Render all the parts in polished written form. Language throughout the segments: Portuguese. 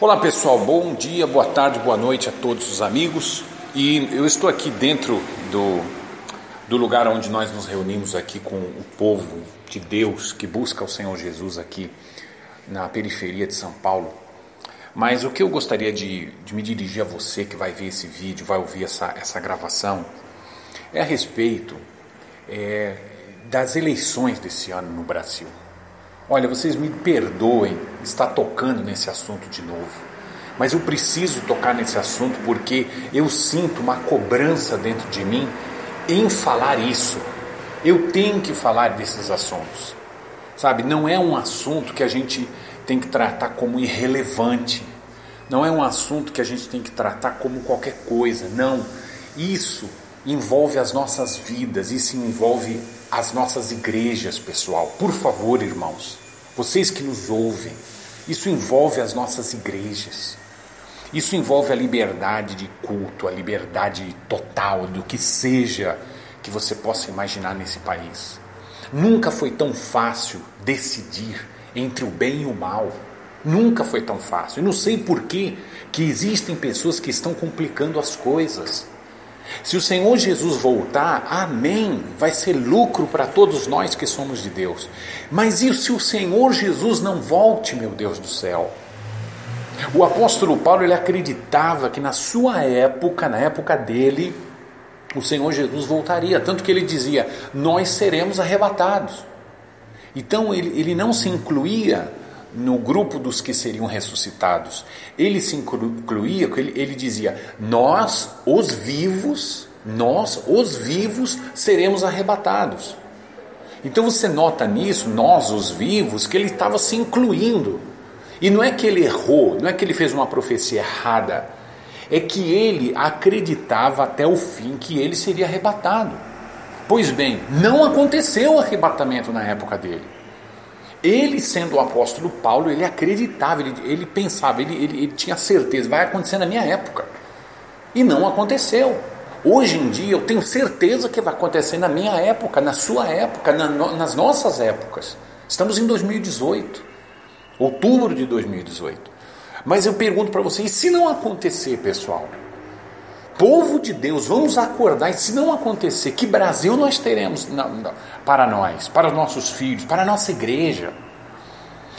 Olá pessoal, bom dia, boa tarde, boa noite a todos os amigos. E eu estou aqui dentro do lugar onde nós nos reunimos aqui com o povo de Deus que busca o Senhor Jesus aqui na periferia de São Paulo. Mas o que eu gostaria de me dirigir a você que vai ver esse vídeo, vai ouvir essa gravação, é a respeito das eleições desse ano no Brasil. Olha, vocês me perdoem estar tocando nesse assunto de novo, mas eu preciso tocar nesse assunto porque eu sinto uma cobrança dentro de mim em falar isso. Eu tenho que falar desses assuntos, sabe? Não é um assunto que a gente tem que tratar como irrelevante, não é um assunto que a gente tem que tratar como qualquer coisa, não. Isso envolve as nossas vidas, isso envolve as nossas igrejas, pessoal. Por favor, irmãos, vocês que nos ouvem, isso envolve as nossas igrejas. Isso envolve a liberdade de culto, a liberdade total do que seja que você possa imaginar nesse país. Nunca foi tão fácil decidir entre o bem e o mal. Nunca foi tão fácil. Eu não sei por que existem pessoas que estão complicando as coisas. Se o Senhor Jesus voltar, amém, vai ser lucro para todos nós que somos de Deus. Mas e se o Senhor Jesus não volte, meu Deus do céu? O apóstolo Paulo, ele acreditava que na sua época, na época dele, o Senhor Jesus voltaria. Tanto que ele dizia, nós seremos arrebatados. Então ele não se incluía no grupo dos que seriam ressuscitados. Ele se incluía, ele dizia, nós os vivos seremos arrebatados. Então você nota nisso, nós os vivos, que ele estava se incluindo. E não é que ele errou, não é que ele fez uma profecia errada, é que ele acreditava até o fim que ele seria arrebatado. Pois bem, não aconteceu o arrebatamento na época dele. Ele, sendo o apóstolo Paulo, ele acreditava, ele pensava, ele tinha certeza, vai acontecer na minha época. E não aconteceu. Hoje em dia eu tenho certeza que vai acontecer na minha época, na sua época, nas nossas épocas. Estamos em 2018, outubro de 2018. Mas eu pergunto para vocês, e se não acontecer, pessoal? Povo de Deus, vamos acordar, e se não acontecer, que Brasil nós teremos para nós, para os nossos filhos, para a nossa igreja?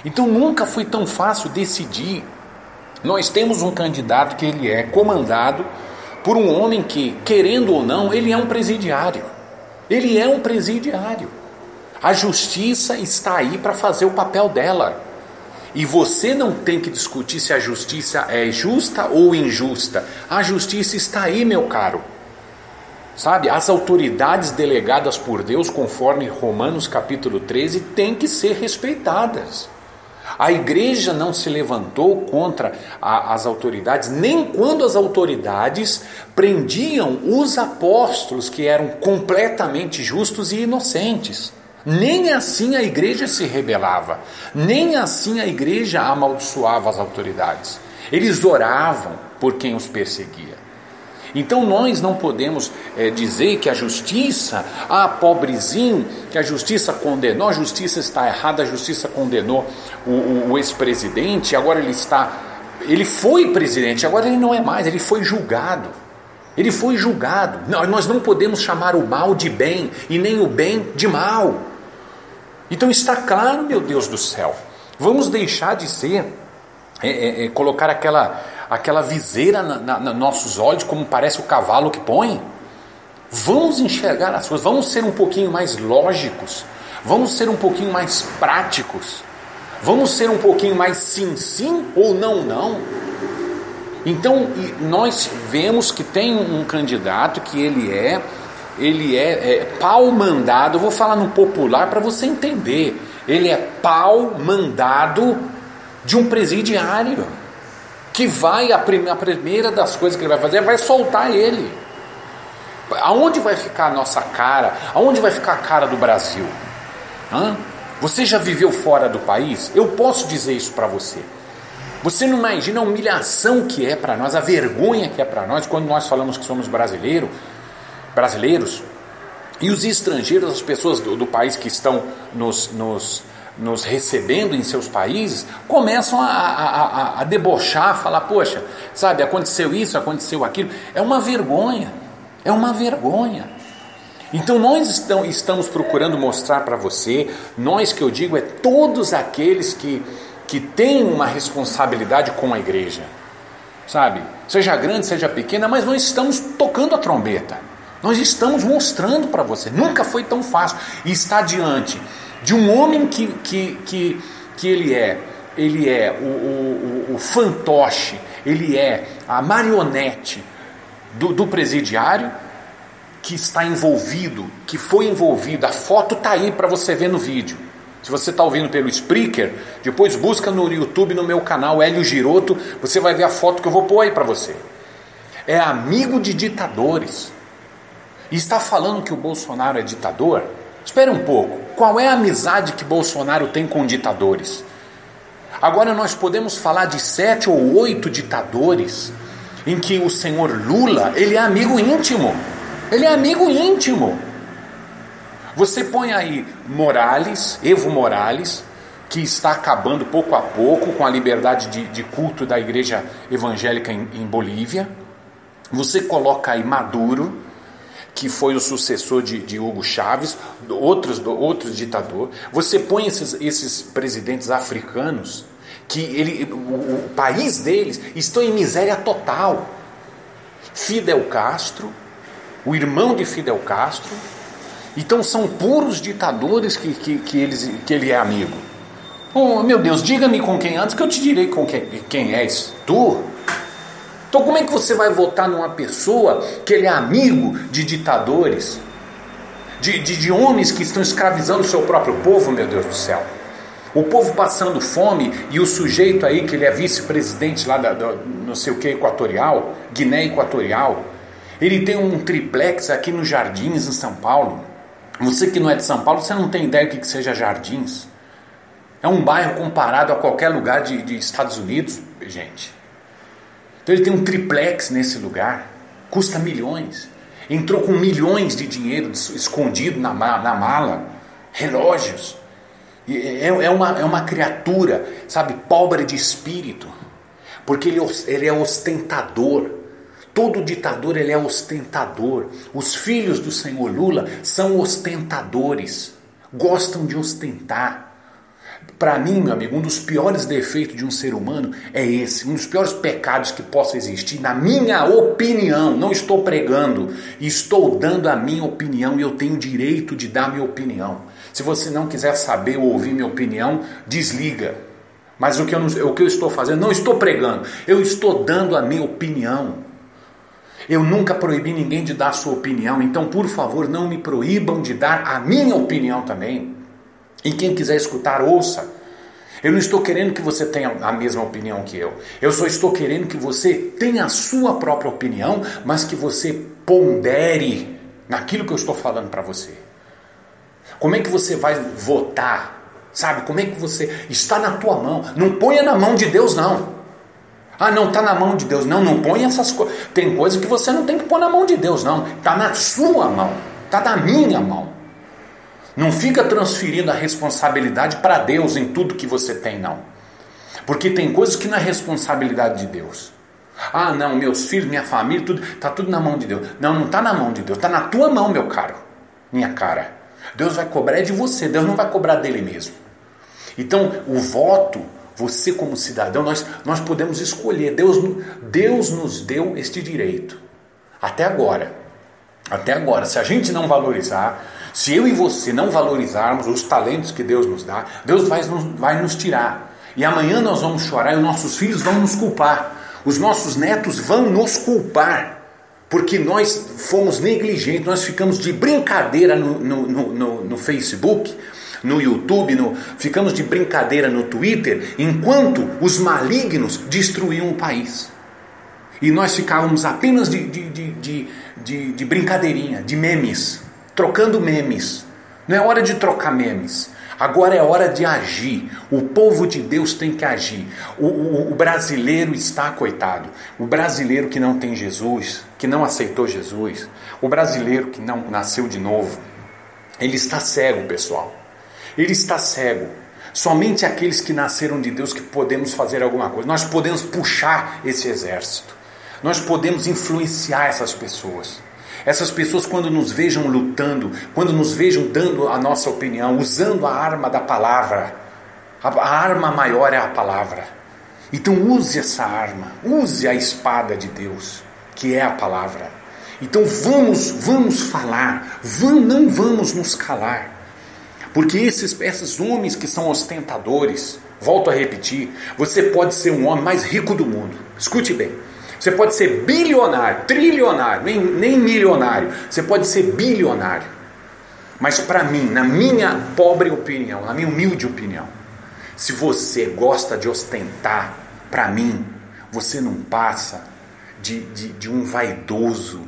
Então nunca foi tão fácil decidir. Nós temos um candidato que ele é comandado por um homem que, querendo ou não, ele é um presidiário. Ele é um presidiário. A justiça está aí para fazer o papel dela. E você não tem que discutir se a justiça é justa ou injusta. A justiça está aí, meu caro. Sabe, as autoridades delegadas por Deus, conforme Romanos capítulo 13, têm que ser respeitadas. A igreja não se levantou contra as autoridades, nem quando as autoridades prendiam os apóstolos que eram completamente justos e inocentes. Nem assim a igreja se rebelava, nem assim a igreja amaldiçoava as autoridades. Eles oravam por quem os perseguia. Então nós não podemos dizer que a justiça, pobrezinho, que a justiça condenou, a justiça está errada, a justiça condenou o ex-presidente, agora ele foi presidente, agora ele não é mais, ele foi julgado. Ele foi julgado. Nós não podemos chamar o mal de bem e nem o bem de mal. Então está claro, meu Deus do céu, vamos deixar de ser, colocar aquela viseira nos nossos olhos, como parece o cavalo que põe. Vamos enxergar as coisas, vamos ser um pouquinho mais lógicos, vamos ser um pouquinho mais práticos, vamos ser um pouquinho mais sim ou não. Então nós vemos que tem um candidato que ele é pau mandado, eu vou falar no popular para você entender, ele é pau mandado de um presidiário, que vai, a primeira das coisas que ele vai fazer é vai soltar ele. Aonde vai ficar a nossa cara? Aonde vai ficar a cara do Brasil? Você já viveu fora do país? Eu posso dizer isso para você. Você não imagina a humilhação que é para nós, a vergonha que é para nós, quando nós falamos que somos brasileiros, e os estrangeiros, as pessoas do país que estão nos nos recebendo em seus países, começam a debochar, falar, poxa, sabe, aconteceu isso, aconteceu aquilo. É uma vergonha, é uma vergonha. Então nós estamos procurando mostrar para você, nós que eu digo é todos aqueles que têm uma responsabilidade com a igreja, sabe, seja grande, seja pequena, mas nós estamos tocando a trombeta, nós estamos mostrando para você, nunca foi tão fácil, e está diante de um homem que ele é o fantoche, ele é a marionete do presidiário, que está envolvido, que foi envolvido, a foto está aí para você ver no vídeo. Se você está ouvindo pelo Spreaker, depois busca no YouTube, no meu canal, Hélio Giroto, você vai ver a foto que eu vou pôr aí para você. É amigo de ditadores. E está falando que o Bolsonaro é ditador? Espera um pouco, qual é a amizade que Bolsonaro tem com ditadores? Agora nós podemos falar de 7 ou 8 ditadores, em que o senhor Lula, ele é amigo íntimo. Ele é amigo íntimo. Você põe aí Morales, Evo Morales, que está acabando pouco a pouco com a liberdade de culto da igreja evangélica em Bolívia. Você coloca aí Maduro, que foi o sucessor de Hugo Chávez, outros ditadores. Você põe esses presidentes africanos, que o país deles estão em miséria total. Fidel Castro, o irmão de Fidel Castro. Então são puros ditadores que ele é amigo. Oh, meu Deus, diga-me com quem antes que eu te direi com quem és. Tu? Então como é que você vai votar numa pessoa que ele é amigo de ditadores? De homens que estão escravizando o seu próprio povo, meu Deus do céu. O povo passando fome e o sujeito aí que ele é vice-presidente lá não sei o que, Equatorial, Guiné Equatorial. Ele tem um triplex aqui nos Jardins, em São Paulo. Você que não é de São Paulo, você não tem ideia do que seja Jardins. É um bairro comparado a qualquer lugar de Estados Unidos, gente. Então ele tem um triplex nesse lugar, custa milhões. Entrou com milhões de dinheiro escondido na mala, relógios. É uma criatura, sabe, pobre de espírito, porque ele é ostentador. Todo ditador ele é ostentador. Os filhos do senhor Lula são ostentadores, gostam de ostentar. Para mim, meu amigo, um dos piores defeitos de um ser humano é esse, um dos piores pecados que possa existir, na minha opinião. Não estou pregando, estou dando a minha opinião e eu tenho o direito de dar a minha opinião. Se você não quiser saber ou ouvir minha opinião, desliga. Mas o que eu estou fazendo, não estou pregando, eu estou dando a minha opinião. Eu nunca proibi ninguém de dar a sua opinião, então por favor não me proíbam de dar a minha opinião também. E quem quiser escutar, ouça. Eu não estou querendo que você tenha a mesma opinião que eu. Eu só estou querendo que você tenha a sua própria opinião, mas que você pondere naquilo que eu estou falando para você. Como é que você vai votar? Sabe, como é que você... Está na tua mão. Não ponha na mão de Deus, não. Ah, não, está na mão de Deus. Não ponha essas coisas. Tem coisas que você não tem que pôr na mão de Deus, não. Está na sua mão. Está na minha mão. Não fica transferindo a responsabilidade para Deus em tudo que você tem, não. Porque tem coisas que não é responsabilidade de Deus. Ah, não, meus filhos, minha família, tudo, está tudo na mão de Deus. Não está na mão de Deus, está na tua mão, meu caro, minha cara. Deus vai cobrar de você, Deus não vai cobrar dele mesmo. Então, o voto, você como cidadão, nós podemos escolher. Deus nos deu este direito. Até agora, se a gente não valorizar... Se eu e você não valorizarmos os talentos que Deus nos dá, Deus vai nos tirar. E amanhã nós vamos chorar e os nossos filhos vão nos culpar. Os nossos netos vão nos culpar. Porque nós fomos negligentes, nós ficamos de brincadeira no Facebook, no YouTube, ficamos de brincadeira no Twitter, enquanto os malignos destruíam o país. E nós ficávamos apenas de brincadeirinha, de memes. Trocando memes. Não é hora de trocar memes. Agora é hora de agir. O povo de Deus tem que agir. O brasileiro está coitado. O brasileiro que não tem Jesus, que não aceitou Jesus, o brasileiro que não nasceu de novo, ele está cego, pessoal. Ele está cego. Somente aqueles que nasceram de Deus que podemos fazer alguma coisa. Nós podemos puxar esse exército. Nós podemos influenciar essas pessoas. Essas pessoas, quando nos vejam lutando, quando nos vejam dando a nossa opinião, usando a arma da palavra, a arma maior é a palavra. Então use essa arma, use a espada de Deus, que é a palavra. Então vamos falar, não vamos nos calar. Porque esses homens que são ostentadores, volto a repetir, você pode ser um homem mais rico do mundo. Escute bem. Você pode ser bilionário, trilionário, nem milionário. Você pode ser bilionário. Mas para mim, na minha pobre opinião, na minha humilde opinião, se você gosta de ostentar, para mim, você não passa de um vaidoso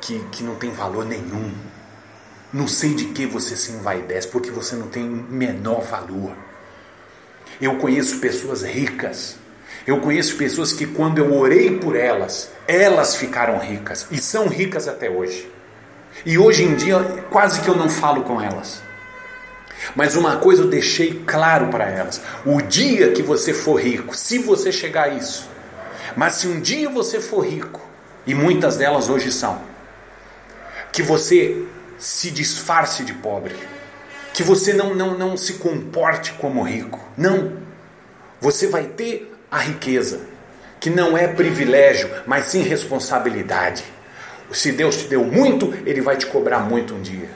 que não tem valor nenhum. Não sei de que você se envaidece, porque você não tem menor valor. Eu conheço pessoas ricas. Eu conheço pessoas que quando eu orei por elas ficaram ricas. E são ricas até hoje. E hoje em dia quase que eu não falo com elas. Mas uma coisa eu deixei claro para elas. O dia que você for rico, se você chegar a isso. Mas se um dia você for rico, e muitas delas hoje são, que você se disfarce de pobre, que você não se comporte como rico. Não. Você vai ter a riqueza, que não é privilégio, mas sim responsabilidade. Se Deus te deu muito, Ele vai te cobrar muito um dia.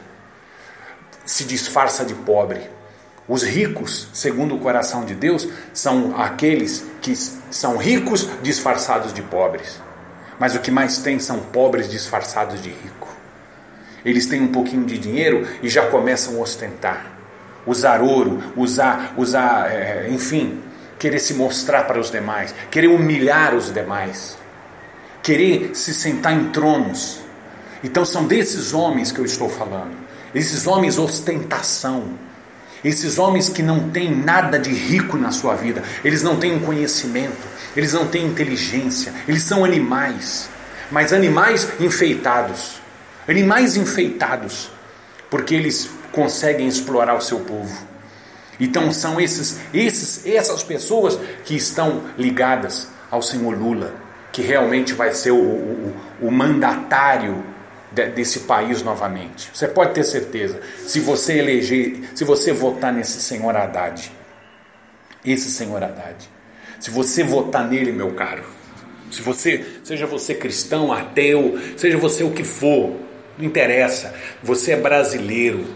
Se disfarça de pobre. Os ricos, segundo o coração de Deus, são aqueles que são ricos disfarçados de pobres. Mas o que mais tem são pobres disfarçados de rico. Eles têm um pouquinho de dinheiro e já começam a ostentar. Usar ouro, enfim, querer se mostrar para os demais, querer humilhar os demais, querer se sentar em tronos. Então são desses homens que eu estou falando. Esses homens ostentação. Esses homens que não têm nada de rico na sua vida. Eles não têm um conhecimento, eles não têm inteligência, eles são animais. Mas animais enfeitados. Animais enfeitados, porque eles conseguem explorar o seu povo. Então são essas pessoas que estão ligadas ao senhor Lula, que realmente vai ser o mandatário desse país novamente. Você pode ter certeza, se você votar nesse senhor Haddad, se você votar nele, meu caro, seja você cristão, ateu, seja você o que for, não interessa, você é brasileiro,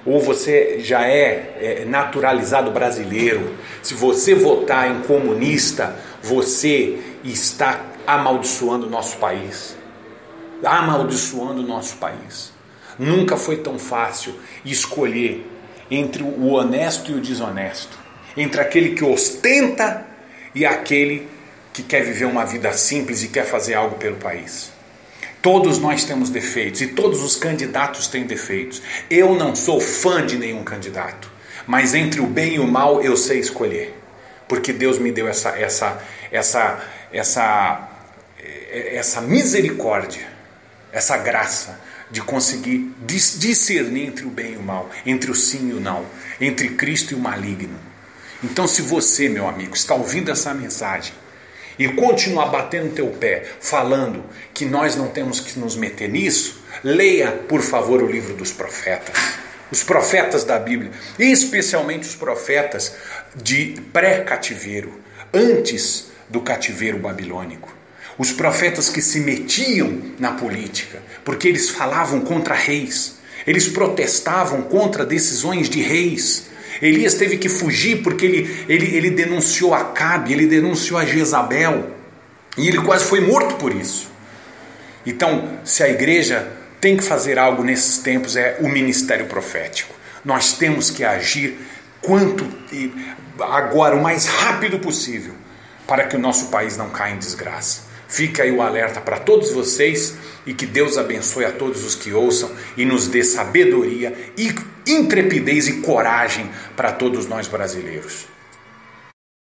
ou você já é naturalizado brasileiro. Se você votar em comunista, você está amaldiçoando o nosso país. Amaldiçoando o nosso país. Nunca foi tão fácil escolher entre o honesto e o desonesto, entre aquele que ostenta e aquele que quer viver uma vida simples e quer fazer algo pelo país. Todos nós temos defeitos e todos os candidatos têm defeitos. Eu não sou fã de nenhum candidato, mas entre o bem e o mal eu sei escolher, porque Deus me deu essa misericórdia, essa graça de conseguir discernir entre o bem e o mal, entre o sim e o não, entre Cristo e o maligno. Então, se você, meu amigo, está ouvindo essa mensagem e continuar batendo teu pé, falando que nós não temos que nos meter nisso, leia, por favor, o livro dos profetas. Os profetas da Bíblia, especialmente os profetas de pré-cativeiro, antes do cativeiro babilônico. Os profetas que se metiam na política, porque eles falavam contra reis, eles protestavam contra decisões de reis. Elias teve que fugir porque ele denunciou Acabe, ele denunciou a Jezabel, e ele quase foi morto por isso. Então, se a igreja tem que fazer algo nesses tempos, é o ministério profético. Nós temos que agir agora, o mais rápido possível, para que o nosso país não caia em desgraça. Fica aí o alerta para todos vocês, e que Deus abençoe a todos os que ouçam e nos dê sabedoria e intrepidez e coragem para todos nós brasileiros.